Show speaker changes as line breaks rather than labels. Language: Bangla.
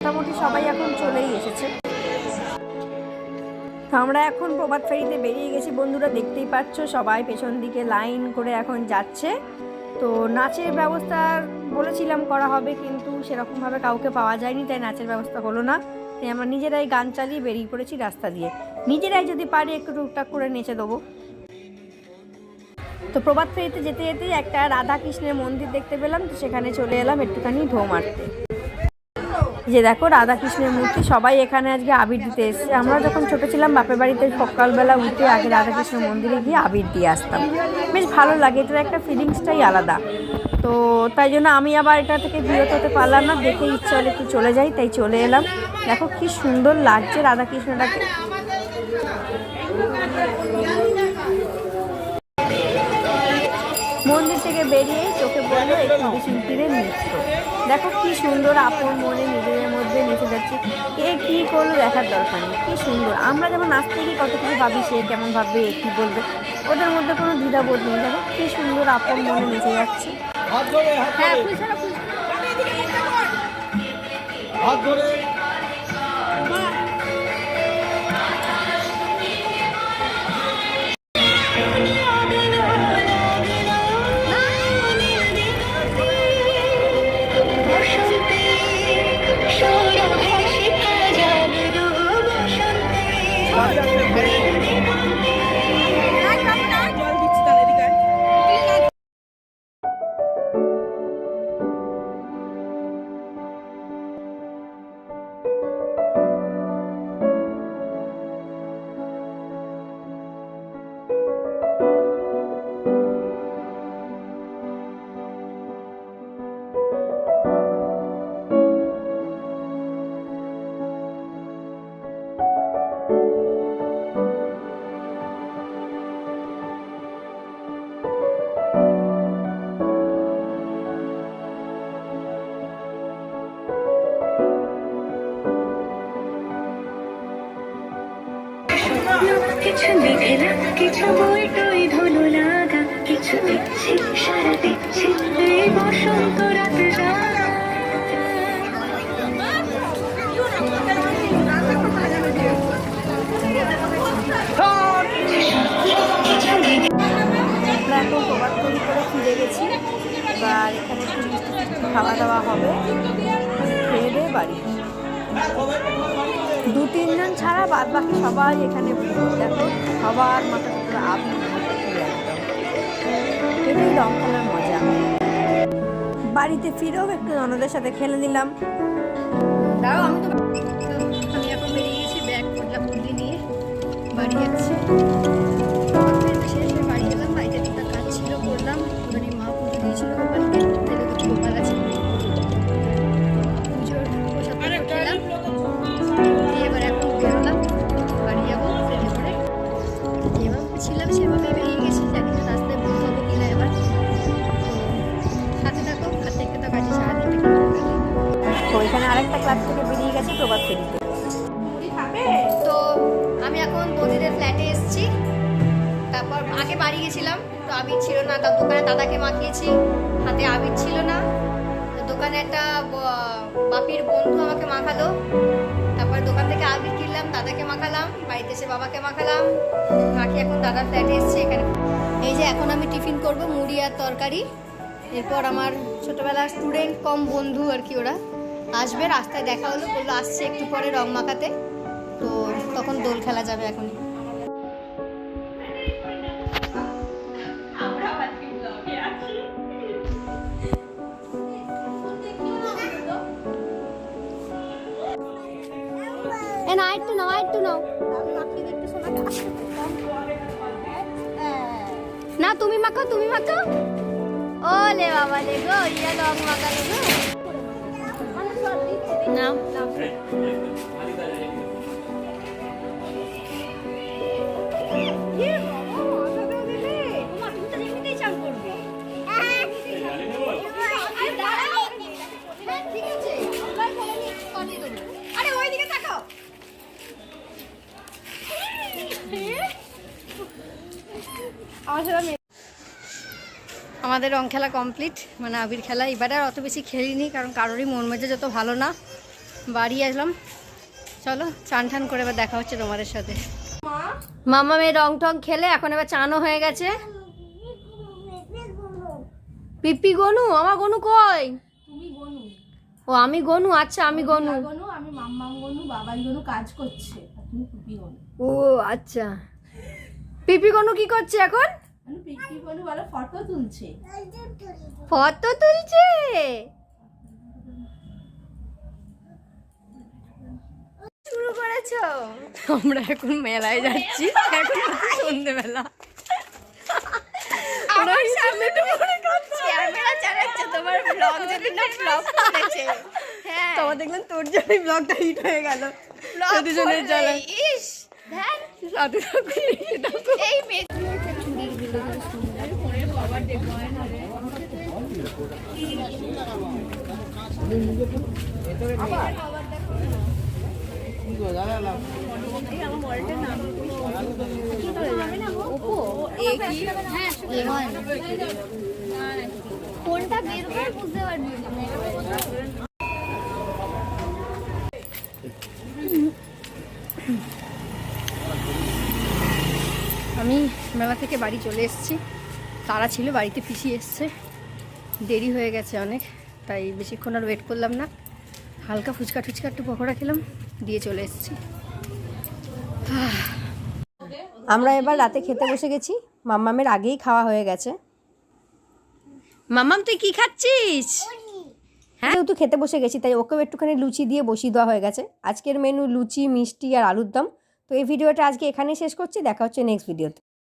মোটামুটি সবাই এখন চলেই এসেছে। আমরা এখন প্রভাত ফেরিতে বেরিয়ে গেছি বন্ধুরা, দেখতেই পাচ্ছ সবাই পেছন দিকে লাইন করে এখন যাচ্ছে। তো নাচের ব্যবস্থা বলেছিলাম করা হবে, কিন্তু সেরকমভাবে কাউকে পাওয়া যায়নি, তাই নাচের ব্যবস্থা হলো না। তাই আমরা নিজেরাই গান চালিয়ে বেরিয়ে পড়েছি রাস্তা দিয়ে, নিজেরাই যদি পারি একটু টুকটাক করে নেচে দেবো। তো প্রভাত ফেরিতে যেতে যেতেই একটা রাধা কৃষ্ণের মন্দির দেখতে পেলাম, তো সেখানে চলে এলাম একটুখানি ঢোঁ মারতে। যে দেখো রাধা কৃষ্ণের মূর্তি, সবাই এখানে আজকে আবির দিতে এসছে। আমরা যখন ছোটো ছিলাম বাপের বাড়িতে সকালবেলা উঠে আগে রাধা কৃষ্ণ মন্দিরে গিয়ে আবির দিয়ে আসতাম, বেশ ভালো লাগে, এটার একটা ফিলিংসটাই আলাদা। তো তাই জন্য আমি আবার এটা থেকে বিরত হতে পারলাম না, দেখে ইচ্ছা হলে একটু চলে যাই, তাই চলে এলাম। দেখো কি সুন্দর লাগছে রাধা কৃষ্ণটাকে। মন্দির থেকে বেরিয়ে চোখে পড়লো একটু শিল্পীদের নৃত্য। দেখো কি সুন্দর, আপন মনে নিজেদের মধ্যে নেচে যাচ্ছে। কে কী করলো দেখার দরকার নেই, কী সুন্দর। আমরা যেমন নাচতে গিয়ে কত কিছু ভাবি, সে কেমন ভাববে, কী বলবে, ওদের মধ্যে কোনো দ্বিধাবোধ নেই। দেখো কী সুন্দর আপন মনে নেচে যাচ্ছে।
কিছু লিখে না, কিছু বই টই ধুলো লাগা, কিছু দিচ্ছি সারা দিচ্ছি এই বসন্ত রাতে
করে ফিরে গেছি। এবার এখানে একটু মিষ্টি খাওয়া দাওয়া হবে, খেয়ে দিয়ে বাড়ি। 2-3 জন ছাড়া বাদ বাকি সবাই এখানে দেখো, সবার মাথা পুরো আবির এটাই রং খেলার মজা। বাড়িতে ফিরেও একটু ননদের সাথে খেলে নিলাম। আমি এখন বেরিয়ে গেছি ব্যাগ পটলি নিয়ে, বাড়ি যাচ্ছি। শেষে বাড়ি গেলাম, বাড়িতে একটা কাজ ছিল করলাম, মানে মা পুজো দিয়েছিল গোপালকে, তেলে গোপাল আছে, পুজোর প্রসাদ খেলাম। এবার এখন বেরোলাম, বাড়ি যাবো ট্রেনে করে। যেভাবে ছিলাম সেভাবে বেরিয়ে গেছি, জানি না রাস্তায় ভুল হবো কিনা এবার। হাতে থাকো, হাত থেকে তো কাছে সারাদিন। তো এখানে আরেকটা ক্লাস থেকে বেরিয়ে গেছে প্রভাত ফেরিতে। তো আমি এখন দোদিদের ফ্ল্যাটে এসেছি। তারপর আগে বাড়ি গেছিলাম, তো আবির ছিল না, তার দোকানে দাদাকে মাখিয়েছি, হাতে আবির ছিল না। দোকানে একটা বাপির বন্ধু আমাকে মাখালো, তারপর দোকান থেকে আবির কিনলাম, দাদাকে মাখালাম, বাড়িতে এসে বাবাকে মাখালাম, মাখি এখন দাদার ফ্ল্যাটে এসেছি এখানে। এই যে এখন আমি টিফিন করব মুড়ি আর তরকারি। এরপর আমার ছোটোবেলার স্টুডেন্ট কম বন্ধু আর কি, ওরা আসবে, রাস্তায় দেখা হলো, বললো আসছে একটু পরে রং মাখাতে, তো তখন দোল খেলা যাবে এখনই। না তুমি মাখাও, তুমি মাখাও। ওলে বাবা লে গো, ইয়া রং মাখালো গো। না আমাদের রং খেলা কমপ্লিট, মানে আবির খেলা। এবারে আর অত বেশি খেলিনি, কারণ কারোরই মন মেজাজ যত ভালো না, বাড়ি আসলাম, চলো চান টান করে এবার দেখা হচ্ছে তোমাদের সাথে। মামা মেয়ে রং টং খেলে এখন এবার চানও হয়ে গেছে। পিপি গনু, আমার গনু কই?
তুমি গনু,
ও আমি গনু, আচ্ছা আমি গনু।
গনু আমি মাম্মাম গনু, বাবাই গনু কাজ করছে, আর তুমি পিপি গনু।
ও আচ্ছা, পিপি গনু কি করছে এখন?
মানে পিপি গনু বলে ফটো তুলছে।
ফটো তুলছে। শুরু করেছো? আমরা এখন মেলায় যাচ্ছি, এখন সন্ধ্যেবেলা। আমার সামনে তো মনে করছি ক্যামেরা চালাচ্ছে, তোমার ব্লগ যদি না ফ্লপ করেছে। হ্যাঁ,
তো দেখলেন তোর জন্যই ব্লগটা হিট হয়ে গেল।
flop
দুজনের
করবে।
জ্বালা।
ইস, ধ্যান,
সাথে সাথে
এই মেয়ে চুড়ির বিলে সুন্দর। কোনটা বের করে বুঝতে পারবি না। আমি মেলা থেকে বাড়ি চলে এসেছি, তারা ছিল বাড়িতে, পিসি এসছে, দেরি হয়ে গেছে অনেক, তাই বেশিক্ষণ আর ওয়েট করলাম না। হালকা ফুচকা টুচকা একটু পকোড়া খেলাম, দিয়ে চলে এসেছি। আমরা এবার রাতে খেতে বসে গেছি, মাম্মামের আগেই খাওয়া হয়ে গেছে। মাম্মাম তুই কি খাচ্ছিস? হ্যাঁ, যেহেতু খেতে বসে গেছি তাই ওকেও একটুখানি লুচি দিয়ে বসিয়ে দেওয়া হয়ে গেছে। আজকের মেনু লুচি, মিষ্টি আর আলুর দম। তো এই ভিডিওটা আজকে এখানেই শেষ করছি, দেখা হচ্ছে নেক্সট ভিডিওতে।